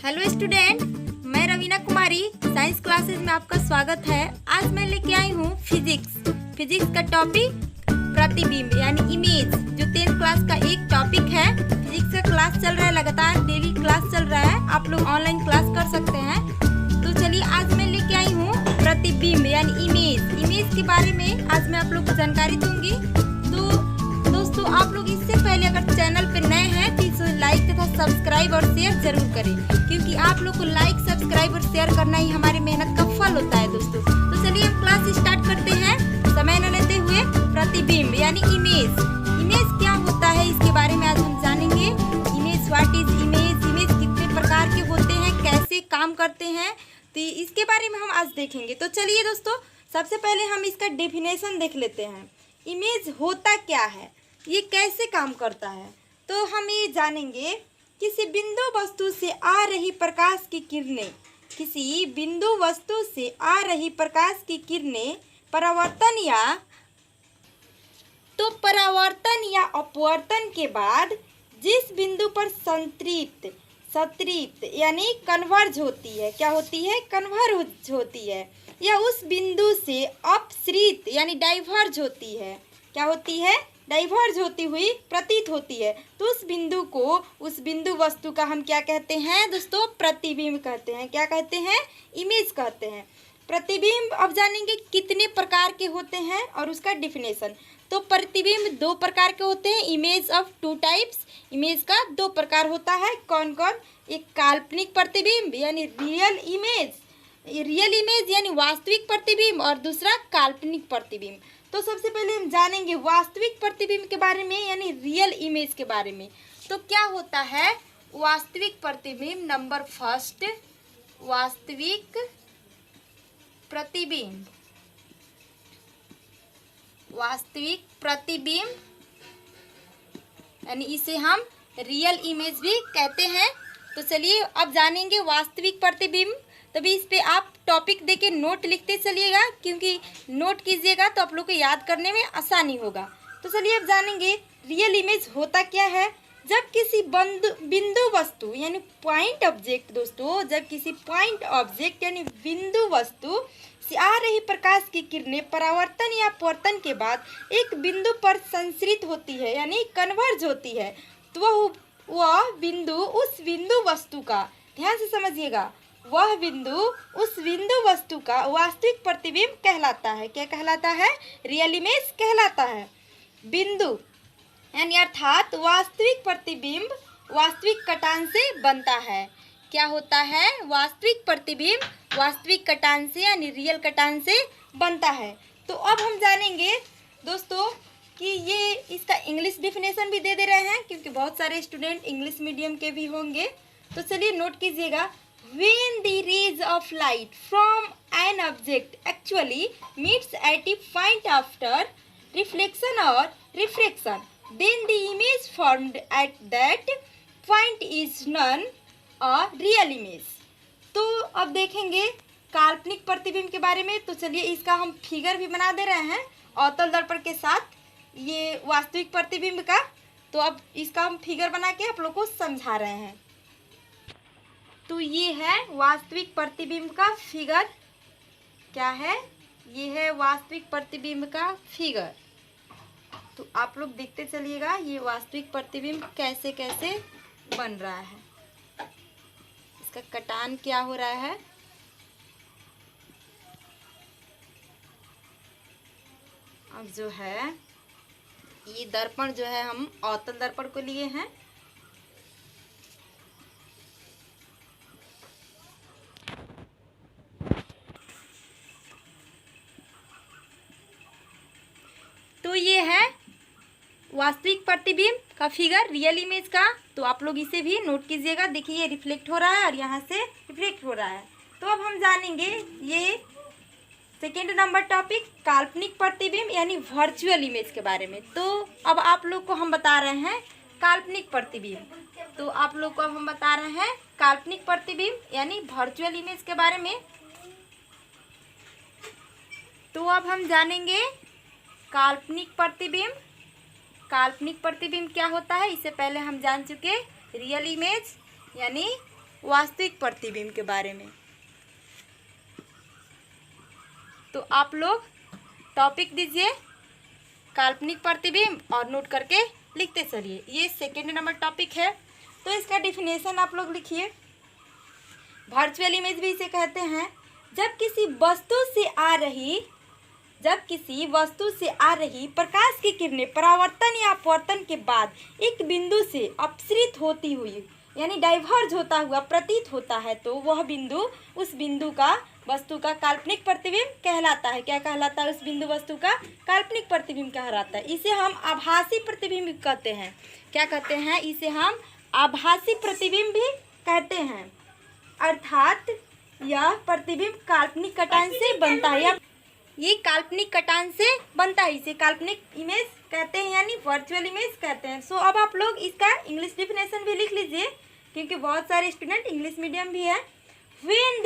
Hello student, मैं रवीना कुमारी science classes में आपका स्वागत है। आज मैं लेके आई हूँ फिजिक्स का टॉपिक प्रतिबिंब यानी इमेज, जो 10th क्लास का एक टॉपिक है। फिजिक्स का क्लास चल रहा है, लगातार डेली क्लास चल रहा है, आप लोग ऑनलाइन क्लास कर सकते हैं। तो चलिए आज मैं लेके आई हूँ प्रतिबिंब यानी इमेज के बारे में आज मैं आप लोग को जानकारी दूंगी। तो दोस्तों, आप लोग इससे पहले अगर चैनल पे नए हैं तो इसे लाइक तथा सब्सक्राइब और शेयर जरूर करें, क्योंकि आप लोग को लाइक, सब्सक्राइब और शेयर करना ही हमारी मेहनत का फल होता है दोस्तों। तो चलिए हम क्लास स्टार्ट करते हैं समय न लेते हुए। प्रतिबिंब यानी इमेज क्या होता है, इसके बारे में आज हम जानेंगे। इमेज, व्हाट इज इमेज कितने प्रकार के होते हैं, कैसे काम करते हैं, तो इसके बारे में हम आज देखेंगे। तो चलिए दोस्तों, सबसे पहले हम इसका डेफिनेशन देख लेते हैं। इमेज होता क्या है, ये कैसे काम करता है, तो हम ये जानेंगे। किसी बिंदु वस्तु से आ रही प्रकाश की किरणें, किसी बिंदु वस्तु से आ रही प्रकाश की किरणें परावर्तन या अपवर्तन के बाद जिस बिंदु पर संतृप्त यानी कन्वर्ज होती है, क्या होती है, कन्वर्ज होती है, या उस बिंदु से अपसृत यानी डाइवर्ज होती है, क्या होती है, डाइवर्ज होती हुई प्रतीत होती है, तो उस बिंदु वस्तु का हम क्या कहते हैं दोस्तों, प्रतिबिंब कहते हैं। क्या कहते हैं, इमेज कहते हैं। प्रतिबिंब अब जानेंगे कितने प्रकार के होते हैं और उसका डिफिनेशन। तो प्रतिबिंब दो प्रकार के होते हैं, image of two types. Image का दो प्रकार होता है, कौन कौन, एक काल्पनिक प्रतिबिंब यानी रियल इमेज यानी वास्तविक प्रतिबिंब, और दूसरा काल्पनिक प्रतिबिंब। तो सबसे पहले हम जानेंगे वास्तविक प्रतिबिंब के बारे में यानी रियल इमेज के बारे में। तो क्या होता है वास्तविक प्रतिबिंब, नंबर फर्स्ट, वास्तविक प्रतिबिंब यानी इसे हम रियल इमेज भी कहते हैं। तो चलिए अब जानेंगे वास्तविक प्रतिबिंब। तभी इस पे आप टॉपिक देके नोट लिखते चलिएगा, क्योंकि नोट कीजिएगा तो आप लोग को याद करने में आसानी होगा। तो चलिए अब जानेंगे रियल इमेज होता क्या है। जब किसी बिंदु वस्तु यानी पॉइंट ऑब्जेक्ट दोस्तों, जब किसी पॉइंट ऑब्जेक्ट यानी बिंदु वस्तु से आ रही प्रकाश की किरणें परावर्तन या अपवर्तन के बाद एक बिंदु पर संश्रित होती है यानी कन्वर्ज होती है, तो वह बिंदु उस बिंदु वस्तु का, ध्यान से समझिएगा, वह बिंदु उस बिंदु वस्तु का वास्तविक प्रतिबिंब कहलाता है। क्या कहलाता है, रियल इमेज कहलाता है। बिंदु यानी अर्थात वास्तविक प्रतिबिंब वास्तविक कटान से बनता है। क्या होता है, वास्तविक प्रतिबिंब वास्तविक कटान से यानी रियल कटान से बनता है। तो अब हम जानेंगे दोस्तों कि ये इसका इंग्लिश डिफिनेशन भी दे रहे हैं, क्योंकि बहुत सारे स्टूडेंट इंग्लिश मीडियम के भी होंगे। तो चलिए नोट कीजिएगा। When the rays of light from an object actually meets at a point after reflection or refraction, then the image formed at that point is known a real image। तो अब देखेंगे काल्पनिक प्रतिबिंब के बारे में। तो चलिए इसका हम फिगर भी बना दे रहे हैं अवतल दर्पण के साथ, ये वास्तविक प्रतिबिंब का। तो अब इसका हम फिगर बना के आप लोग को समझा रहे हैं। तो ये है वास्तविक प्रतिबिंब का फिगर। क्या है, ये है वास्तविक प्रतिबिंब का फिगर। तो आप लोग देखते चलिएगा ये वास्तविक प्रतिबिंब कैसे कैसे बन रहा है, इसका कटान क्या हो रहा है। अब जो है ये दर्पण जो है हम अवतल दर्पण को लिए हैं। तो ये है वास्तविक प्रतिबिंब का फिगर रियल इमेज का। तो आप लोग इसे भी नोट कीजिएगा। देखिए ये रिफ्लेक्ट हो रहा है और यहाँ से रिफ्लेक्ट हो रहा है। तो अब हम जानेंगे ये सेकेंड नंबर टॉपिक काल्पनिक प्रतिबिंब यानी वर्चुअल इमेज के बारे में। तो अब आप लोग को हम बता रहे हैं काल्पनिक प्रतिबिंब। तो आप लोग को अब हम बता रहे हैं काल्पनिक प्रतिबिंब यानी वर्चुअल इमेज के बारे में। तो अब हम जानेंगे काल्पनिक प्रतिबिंब। काल्पनिक प्रतिबिंब क्या होता है, इससे पहले हम जान चुके। रियल इमेज यानी वास्तविक प्रतिबिंब के बारे में। तो आप लोग टॉपिक दीजिए काल्पनिक प्रतिबिंब और नोट करके लिखते चलिए। ये सेकेंड नंबर टॉपिक है। तो इसका डिफिनेशन आप लोग लिखिए। वर्चुअल इमेज भी इसे कहते हैं। जब किसी वस्तु से आ रही प्रकाश की किरणें परावर्तन या अपवर्तन के बाद एक बिंदु से अपसृत होती हुई यानी डाइवर्ज होता हुआ प्रतीत होता है, तो वह बिंदु उस बिंदु का वस्तु का काल्पनिक प्रतिबिंब कहलाता है। क्या कहलाता है? उस बिंदु वस्तु का काल्पनिक प्रतिबिंब कहलाता है। इसे हम आभासी प्रतिबिंब कहते हैं। क्या कहते हैं? इसे हम आभासी प्रतिबिंब भी कहते हैं। अर्थात यह प्रतिबिंब काल्पनिक कटान से बनता है। ये काल्पनिक कटान से बनता है। इसे काल्पनिक इमेज कहते हैं यानी वर्चुअल इमेज कहते हैं। सो अब आप लोग इसका इंग्लिश डिफिनेशन भी लिख लीजिए, क्योंकि बहुत सारे स्टूडेंट इंग्लिश मीडियम भी है। When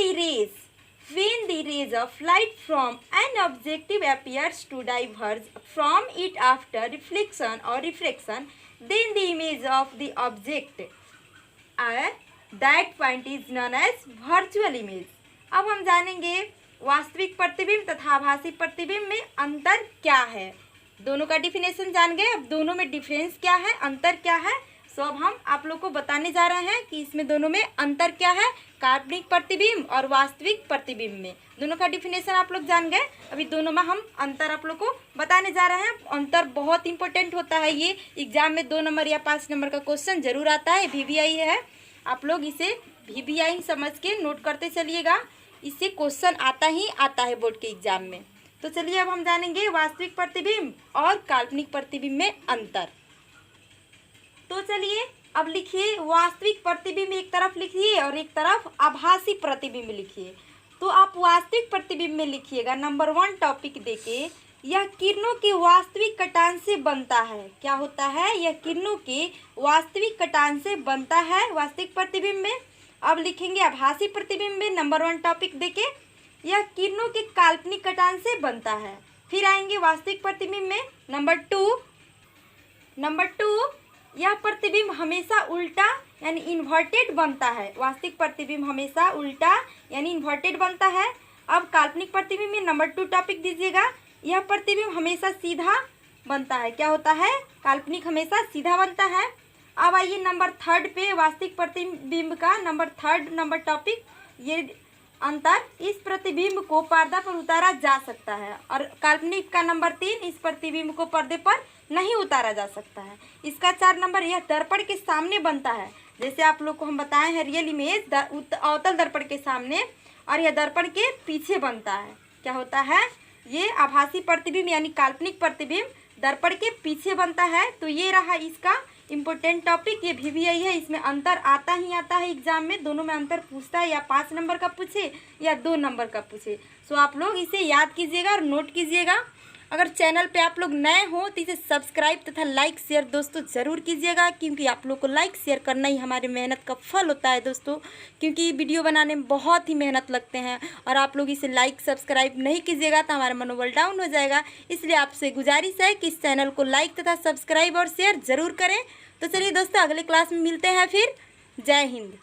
the rays of light from an objective appears to diverge from it after reflection or refraction, then the image of the object at that point is known as virtual image। अब हम जानेंगे वास्तविक प्रतिबिंब तथा आभासी प्रतिबिंब में अंतर क्या है। दोनों का डिफिनेशन जान गए। अब दोनों में डिफरेंस क्या है, अंतर क्या है, सो अब हम आप लोग को बताने जा रहे हैं कि इसमें दोनों में अंतर क्या है, काल्पनिक प्रतिबिंब और वास्तविक प्रतिबिंब में। दोनों का डिफिनेशन आप लोग जान गए। अभी दोनों में हम अंतर आप लोग को बताने जा रहे हैं। अंतर बहुत इंपॉर्टेंट होता है। ये एग्जाम में 2 नंबर या 5 नंबर का क्वेश्चन जरूर आता है। VBI है, आप लोग इसे VBI समझ के नोट करते चलिएगा। इससे क्वेश्चन आता ही आता है बोर्ड के एग्जाम में। तो चलिए अब हम जानेंगे वास्तविक प्रतिबिंब और काल्पनिक प्रतिबिंब में अंतर। तो चलिए अब लिखिए वास्तविक प्रतिबिंब एक तरफ लिखिए और एक तरफ आभासी प्रतिबिंब लिखिए। तो आप वास्तविक प्रतिबिंब में लिखिएगा नंबर 1 टॉपिक देके, यह किरणों के वास्तविक कटान से बनता है। क्या होता है? यह किरणों के वास्तविक कटान से बनता है वास्तविक प्रतिबिंब में। अब लिखेंगे आभासी प्रतिबिंब में नंबर 1 टॉपिक देके, यह किरणों के काल्पनिक कटान से बनता है। फिर आएंगे वास्तविक प्रतिबिंब में नंबर 2 यह प्रतिबिंब हमेशा उल्टा यानी इन्वर्टेड बनता है। वास्तविक प्रतिबिंब हमेशा उल्टा यानी इन्वर्टेड बनता है। अब काल्पनिक प्रतिबिंब में नंबर 2 टॉपिक दीजिएगा, यह प्रतिबिंब हमेशा सीधा बनता है। क्या होता है? काल्पनिक हमेशा सीधा बनता है। अब आइए नंबर 3 पे वास्तविक प्रतिबिंब का नंबर 3 टॉपिक, ये अंतर, इस प्रतिबिंब को पर्दा पर उतारा जा सकता है और काल्पनिक का नंबर 3, इस प्रतिबिंब को पर्दे पर नहीं उतारा जा सकता है। इसका 4 नंबर, यह दर्पण के सामने बनता है। जैसे आप लोग को हम बताए हैं रियल इमेज अवतल दर्पण के सामने और यह दर्पण के पीछे बनता है। क्या होता है? ये आभासी प्रतिबिंब यानी काल्पनिक प्रतिबिंब दर्पण के पीछे बनता है। तो ये रहा इसका इम्पोर्टेंट टॉपिक। ये VBI है, इसमें अंतर आता ही आता है एग्जाम में। दोनों में अंतर पूछता है, या 5 नंबर का पूछे या 2 नंबर का पूछे। सो आप लोग इसे याद कीजिएगा और नोट कीजिएगा। अगर चैनल पे आप लोग नए हो तो इसे सब्सक्राइब तथा लाइक शेयर दोस्तों ज़रूर कीजिएगा, क्योंकि आप लोग को लाइक शेयर करना ही हमारी मेहनत का फल होता है दोस्तों। क्योंकि वीडियो बनाने में बहुत ही मेहनत लगते हैं और आप लोग इसे लाइक सब्सक्राइब नहीं कीजिएगा तो हमारा मनोबल डाउन हो जाएगा। इसलिए आपसे गुजारिश है कि इस चैनल को लाइक तथा सब्सक्राइब और शेयर ज़रूर करें। तो चलिए दोस्तों, अगले क्लास में मिलते हैं फिर। जय हिंद।